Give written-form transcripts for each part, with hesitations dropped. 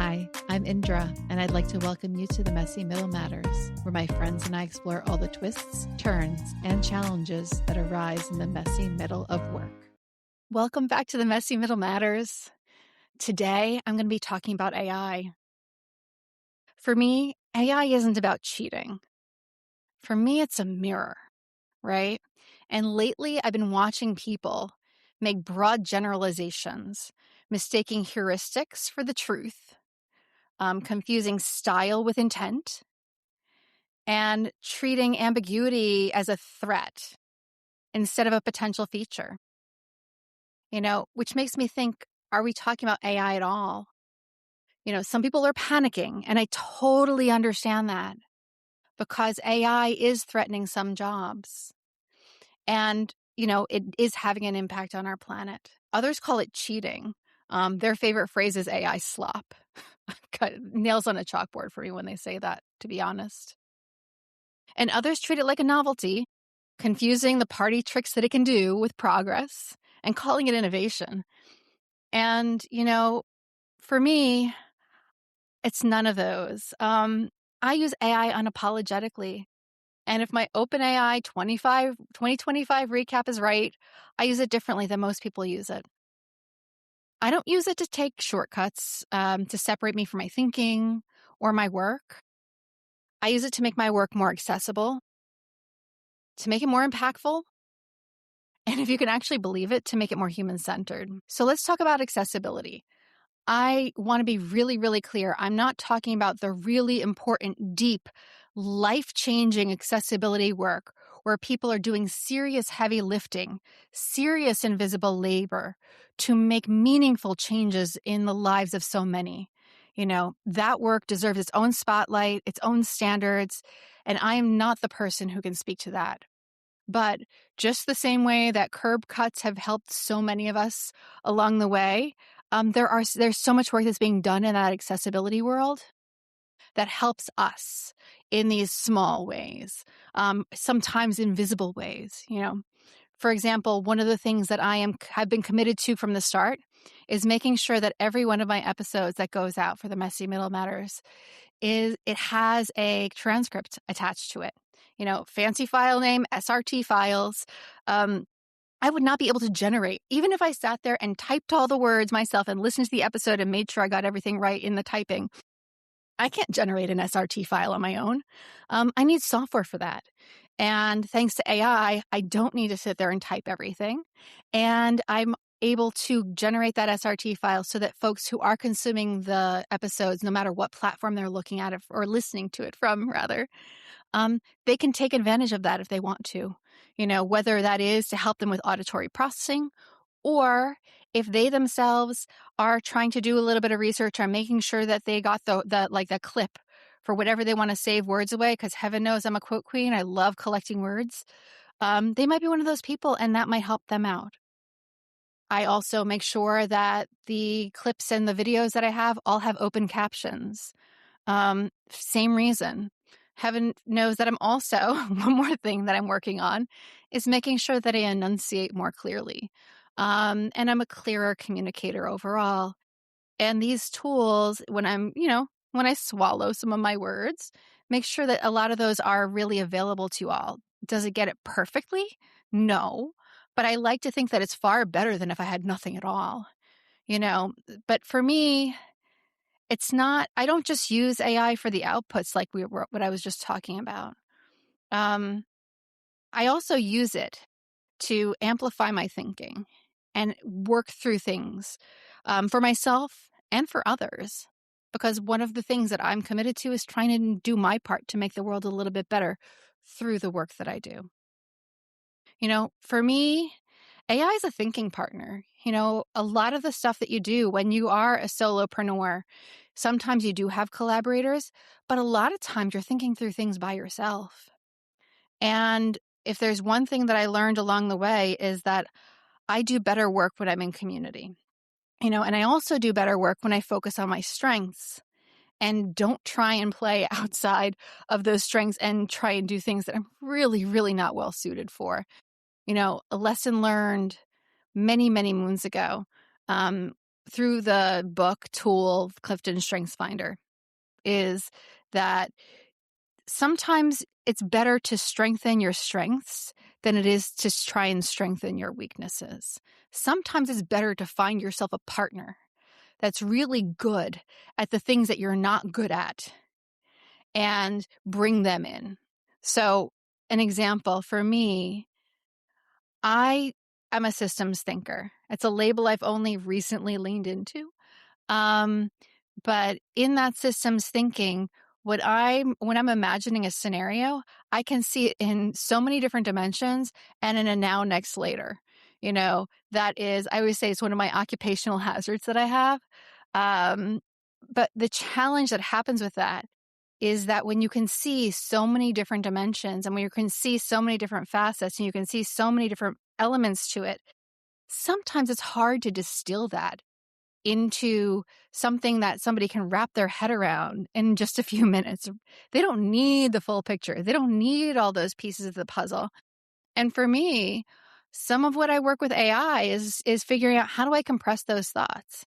Hi, I'm Indra, and I'd like to welcome you to the Messy Middle Matters, where my friends and I explore all the twists, turns, and challenges that arise in the messy middle of work. Welcome back to the Messy Middle Matters. Today, I'm going to be talking about AI. For me, AI isn't about cheating. For me, it's a mirror, right? And lately, I've been watching people make broad generalizations, mistaking heuristics for the truth, confusing style with intent, and treating ambiguity as a threat instead of a potential feature. Which makes me think, are we talking about AI at all? Some people are panicking, and I totally understand that because AI is threatening some jobs. And, it is having an impact on our planet. Others call it cheating. Their favorite phrase is AI slop. Nails on a chalkboard for me when they say that, to be honest. And others treat it like a novelty, confusing the party tricks that it can do with progress and calling it innovation. And, for me, it's none of those. I use AI unapologetically. And if my OpenAI 2025 recap is right, I use it differently than most people use it. I don't use it to take shortcuts to separate me from my thinking or my work. I use it to make my work more accessible, to make it more impactful, and if you can actually believe it, to make it more human-centered. So let's talk about accessibility. I want to be really, really clear. I'm not talking about the really important, deep, life-changing accessibility work where people are doing serious heavy lifting, serious invisible labor to make meaningful changes in the lives of so many. That work deserves its own spotlight, its own standards, and I am not the person who can speak to that. But just the same way that curb cuts have helped so many of us along the way, there's so much work that's being done in that accessibility world that helps us in these small ways, sometimes invisible ways. For example, one of the things that have been committed to from the start is making sure that every one of my episodes that goes out for the Messy Middle Matters it has a transcript attached to it. Fancy file name, SRT files. I would not be able to generate, even if I sat there and typed all the words myself and listened to the episode and made sure I got everything right in the typing. I can't generate an SRT file on my own. I need software for that. And thanks to AI, I don't need to sit there and type everything. And I'm able to generate that SRT file so that folks who are consuming the episodes, no matter what platform they're looking at it or listening to it from, rather, they can take advantage of that if they want to, whether that is to help them with auditory processing or if they themselves are trying to do a little bit of research on making sure that they got the clip for whatever they want to save words away, because heaven knows I'm a quote queen. I love collecting words. They might be one of those people, and that might help them out. I also make sure that the clips and the videos that I have all have open captions. Same reason. Heaven knows that I'm also, one more thing that I'm working on is making sure that I enunciate more clearly. And I'm a clearer communicator overall. And these tools, when I swallow some of my words, make sure that a lot of those are really available to you all. Does it get it perfectly? No. But I like to think that it's far better than if I had nothing at all. But for me, it's not, I don't just use AI for the outputs like what I was just talking about. I also use it to amplify my thinking and work through things for myself and for others. Because one of the things that I'm committed to is trying to do my part to make the world a little bit better through the work that I do. For me, AI is a thinking partner. A lot of the stuff that you do when you are a solopreneur, sometimes you do have collaborators, but a lot of times you're thinking through things by yourself. And if there's one thing that I learned along the way is that I do better work when I'm in community. And I also do better work when I focus on my strengths and don't try and play outside of those strengths and try and do things that I'm really, really not well suited for. A lesson learned many, many moons ago through the book tool, Clifton Strengths Finder, is that sometimes it's better to strengthen your strengths than it is to try and strengthen your weaknesses. Sometimes it's better to find yourself a partner that's really good at the things that you're not good at and bring them in. So an example for me, I'm a systems thinker. It's a label I've only recently leaned into. But in that systems thinking, when I'm imagining a scenario, I can see it in so many different dimensions and in a now, next, later. That is, I always say it's one of my occupational hazards that I have. But the challenge that happens with that is that when you can see so many different dimensions and when you can see so many different facets and you can see so many different elements to it, sometimes it's hard to distill that into something that somebody can wrap their head around in just a few minutes. They don't need the full picture. They don't need all those pieces of the puzzle. And for me, some of what I work with AI is figuring out, how do I compress those thoughts?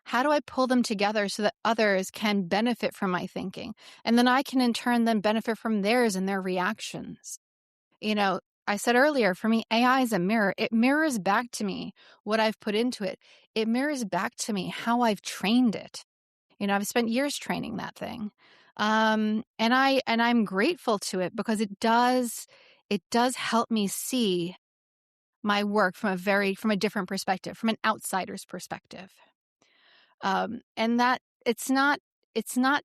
How do I pull them together so that others can benefit from my thinking? And then I can in turn then benefit from theirs and their reactions. I said earlier, for me, AI is a mirror. It mirrors back to me what I've put into it. It mirrors back to me how I've trained it. I've spent years training that thing. And I'm grateful to it because it does help me see my work from a different perspective, from an outsider's perspective. And that it's not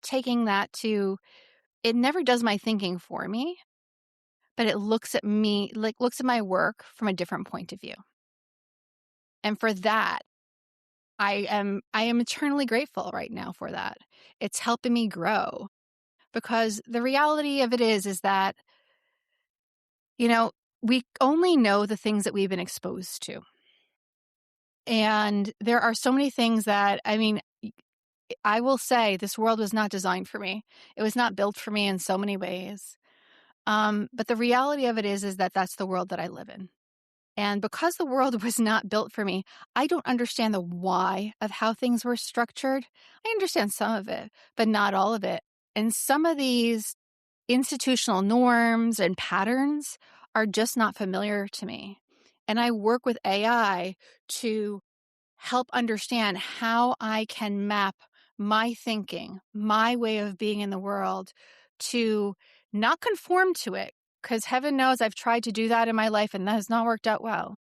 taking that to, it never does my thinking for me, but it looks at me, looks at my work from a different point of view. And for that, I am eternally grateful right now for that. It's helping me grow, because the reality of it is that, we only know the things that we've been exposed to. And there are so many things that, I will say this world was not designed for me. It was not built for me in so many ways. But the reality of it is that that's the world that I live in. And because the world was not built for me, I don't understand the why of how things were structured. I understand some of it, but not all of it. And some of these institutional norms and patterns are just not familiar to me. And I work with AI to help understand how I can map my thinking, my way of being in the world, to not conform to it. Because heaven knows I've tried to do that in my life and that has not worked out well.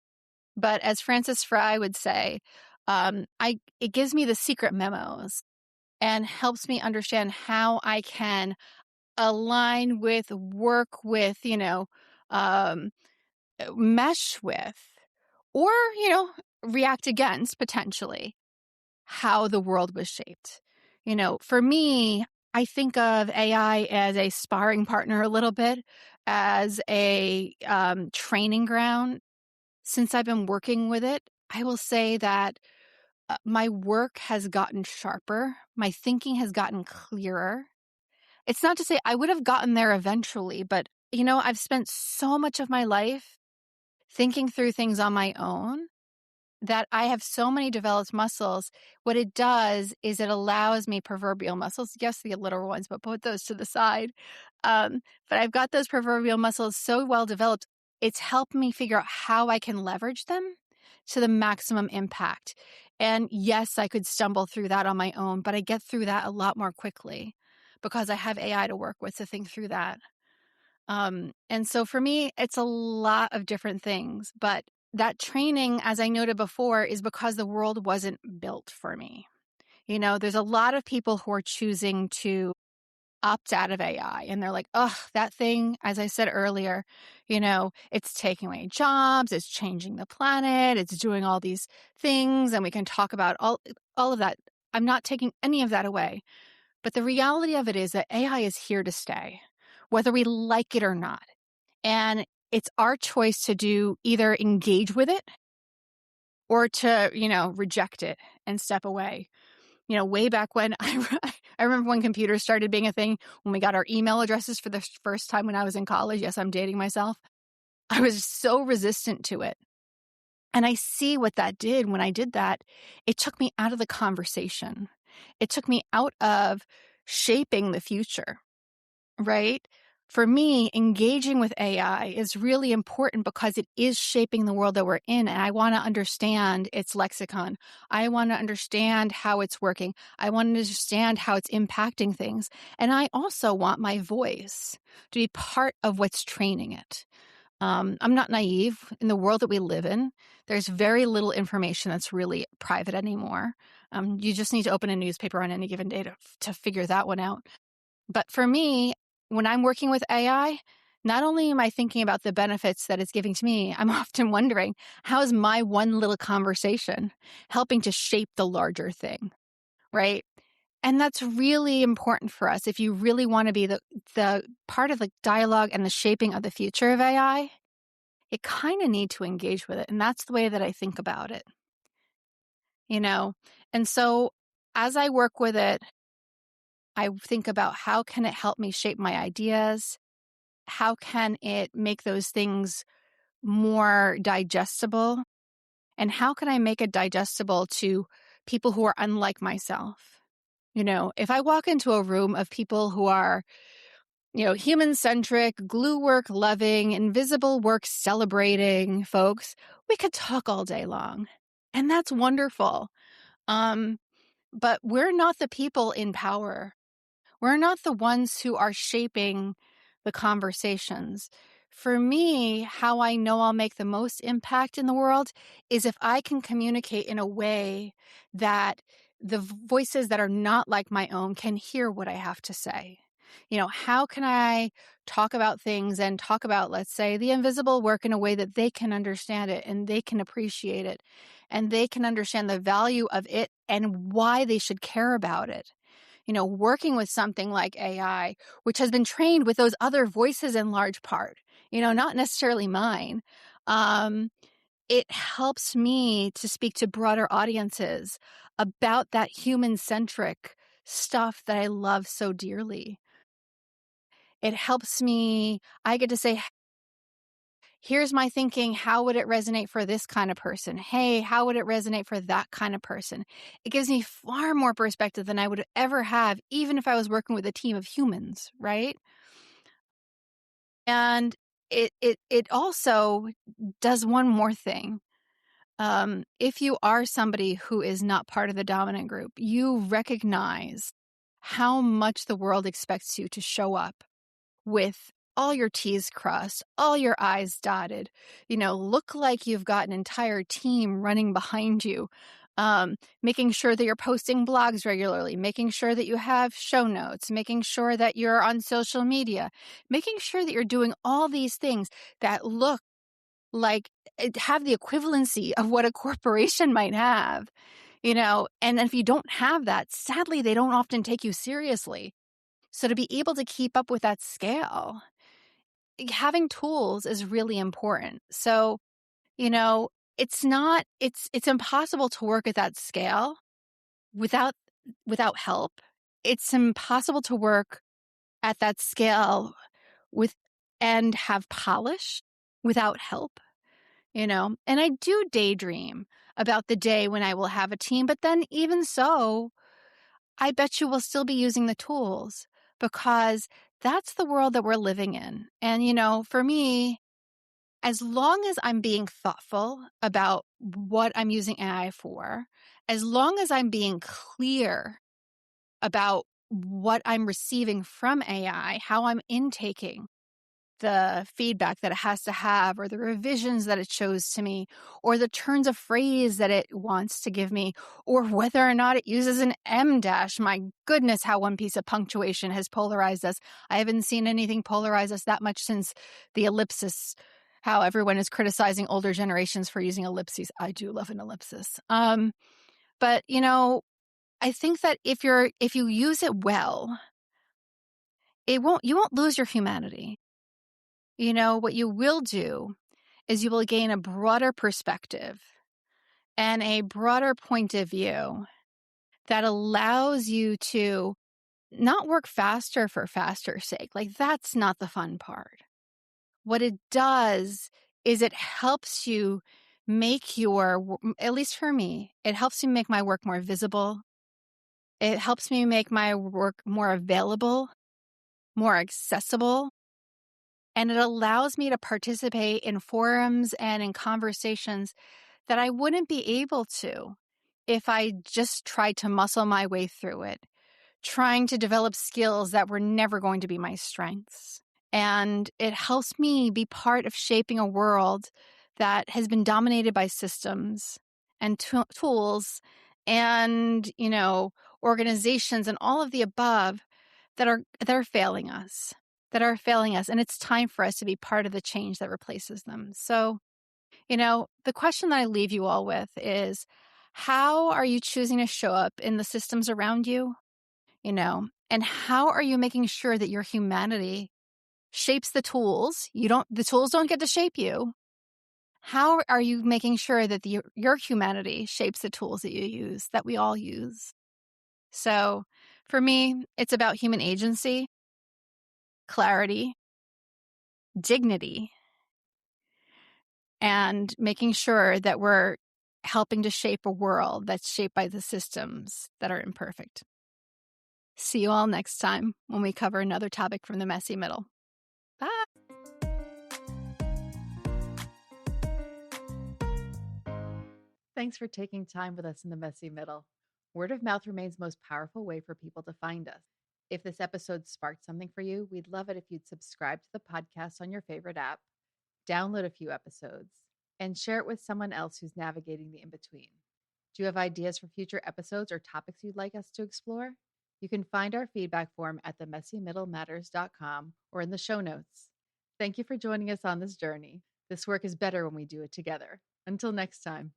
But as Francis Fry would say, it gives me the secret memos and helps me understand how I can align with, work with, mesh with, or, react against potentially how the world was shaped. For me, I think of AI as a sparring partner a little bit, as a training ground. Since I've been working with it, I will say that my work has gotten sharper. My thinking has gotten clearer. It's not to say I would have gotten there eventually, but, I've spent so much of my life thinking through things on my own that I have so many developed muscles. What it does is it allows me, proverbial muscles, yes, the literal ones, but put those to the side. But I've got those proverbial muscles so well developed, it's helped me figure out how I can leverage them to the maximum impact. And yes, I could stumble through that on my own, but I get through that a lot more quickly because I have AI to work with to think through that. And so for me, it's a lot of different things, but that training, as I noted before, is because the world wasn't built for me. There's a lot of people who are choosing to opt out of AI and they're like, oh, that thing, as I said earlier, it's taking away jobs, it's changing the planet, it's doing all these things, and we can talk about all of that. I'm not taking any of that away. But the reality of it is that AI is here to stay, whether we like it or not. And it's our choice to either engage with it or to, reject it and step away. Way back when I remember when computers started being a thing, when we got our email addresses for the first time when I was in college. Yes, I'm dating myself. I was so resistant to it. And I see what that did when I did that. It took me out of the conversation. It took me out of shaping the future, right? For me, engaging with AI is really important because it is shaping the world that we're in. And I want to understand its lexicon. I want to understand how it's working. I want to understand how it's impacting things. And I also want my voice to be part of what's training it. I'm not naive. In the world that we live in, there's very little information that's really private anymore. You just need to open a newspaper on any given day to figure that one out. But for me, when I'm working with AI, not only am I thinking about the benefits that it's giving to me, I'm often wondering, how is my one little conversation helping to shape the larger thing, right? And that's really important for us. If you really want to be the part of the dialogue and the shaping of the future of AI, you kind of need to engage with it. And that's the way that I think about it, you know? And so as I work with it, I think about how can it help me shape my ideas? How can it make those things more digestible? And how can I make it digestible to people who are unlike myself? If I walk into a room of people who are, human-centric, glue work loving, invisible work celebrating folks, we could talk all day long. And that's wonderful. But we're not the people in power. We're not the ones who are shaping the conversations. For me, how I know I'll make the most impact in the world is if I can communicate in a way that the voices that are not like my own can hear what I have to say. How can I talk about things and talk about, let's say, the invisible work in a way that they can understand it and they can appreciate it and they can understand the value of it and why they should care about it? Working with something like AI, which has been trained with those other voices in large part, not necessarily mine. It helps me to speak to broader audiences about that human-centric stuff that I love so dearly. It helps me, I get to say, here's my thinking. How would it resonate for this kind of person? Hey, how would it resonate for that kind of person? It gives me far more perspective than I would ever have, even if I was working with a team of humans, right? And it also does one more thing. If you are somebody who is not part of the dominant group, you recognize how much the world expects you to show up with all your T's crossed, all your I's dotted, look like you've got an entire team running behind you, making sure that you're posting blogs regularly, making sure that you have show notes, making sure that you're on social media, making sure that you're doing all these things that look like have the equivalency of what a corporation might have, and if you don't have that, sadly, they don't often take you seriously. So to be able to keep up with that scale, having tools is really important. So, it's impossible to work at that scale without help. It's impossible to work at that scale with and have polish without help, And I do daydream about the day when I will have a team, but then even so, I bet you will still be using the tools because that's the world that we're living in. And, for me, as long as I'm being thoughtful about what I'm using AI for, as long as I'm being clear about what I'm receiving from AI, how I'm intaking the feedback that it has to have, or the revisions that it shows to me, or the turns of phrase that it wants to give me, or whether or not it uses an M dash. My goodness, how one piece of punctuation has polarized us. I haven't seen anything polarize us that much since the ellipsis, how everyone is criticizing older generations for using ellipses. I do love an ellipsis. But I think that if you use it well, you won't lose your humanity. What you will do is you will gain a broader perspective and a broader point of view that allows you to not work faster for faster's sake. Like, that's not the fun part. What it does is it helps you make at least for me, it helps me make my work more visible. It helps me make my work more available, more accessible, and it allows me to participate in forums and in conversations that I wouldn't be able to if I just tried to muscle my way through it, trying to develop skills that were never going to be my strengths. And it helps me be part of shaping a world that has been dominated by systems and tools and, organizations and all of the above that are failing us, and it's time for us to be part of the change that replaces them. So, the question that I leave you all with is, how are you choosing to show up in the systems around you? And how are you making sure that your humanity shapes the tools? The tools don't get to shape you. How are you making sure that your humanity shapes the tools that you use, that we all use? So for me, it's about human agency, clarity, dignity, and making sure that we're helping to shape a world that's shaped by the systems that are imperfect. See you all next time when we cover another topic from the messy middle. Bye. Thanks for taking time with us in the messy middle. Word of mouth remains the most powerful way for people to find us. If this episode sparked something for you, we'd love it if you'd subscribe to the podcast on your favorite app, download a few episodes, and share it with someone else who's navigating the in between. Do you have ideas for future episodes or topics you'd like us to explore? You can find our feedback form at themessymiddlematters.com or in the show notes. Thank you for joining us on this journey. This work is better when we do it together. Until next time.